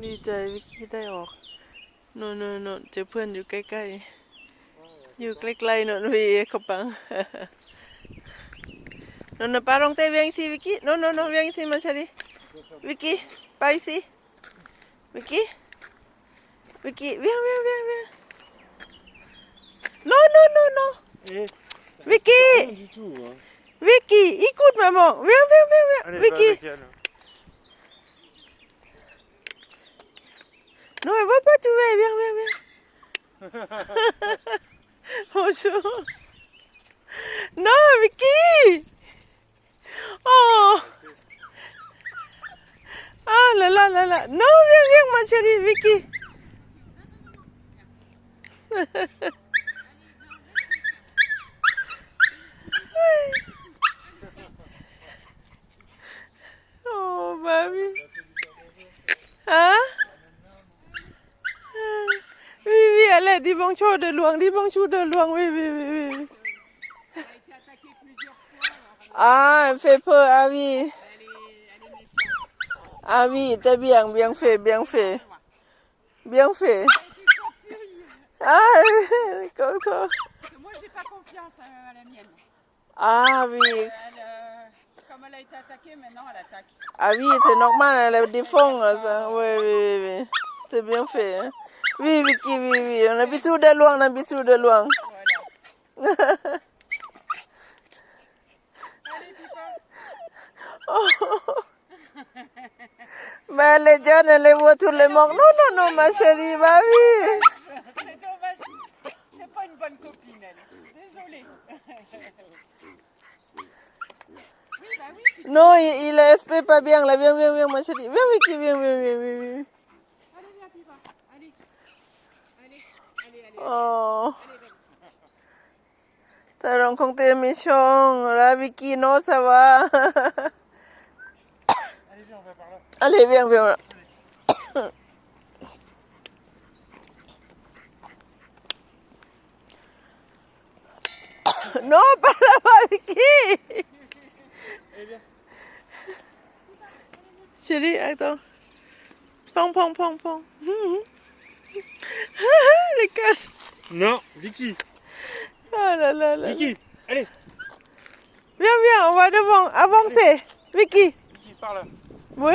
ดีใจวิกกี้ได้ออกโนๆๆเจอเพื่อนอยู่ใกล้ๆอยู่ใกล้ๆโนนวีเขาปังโนๆปาลงเต viens ici Vicky non viens ici ma chérie Vicky pas ici Vicky viens non Vicky Vicky écoute maman viens Vicky non elle va pas trouver viens bonjour non Vicky oh ah là là non viens ma chérie Vicky oh baby hein oui allez dis bonjour de loin oui ah elle fait peur ah oui t'es bien fait ah comme ça moi j'ai pas confiance à la mienne ah oui comme elle a été attaquée maintenant elle attaque ah oui c'est normal elle défend ça oui c'est bien fait hein? oui Vicky oui on a bisou de loin voilà allez Pipa mais les jeunes elle voit tous les manques non ma chérie bah oui c'est dommage c'est pas une bonne copine elle désolée oui bah oui non il espère pas bien là viens ma chérie viens Vicky viens allez viens Pipa allez oh ta rencontré méchant là Vicky non ça va allez viens non pas là-bas Vicky chérie attends pong regarde non Vicky ah là Vicky allez viens on va devant avancer Vicky Vicky par là oui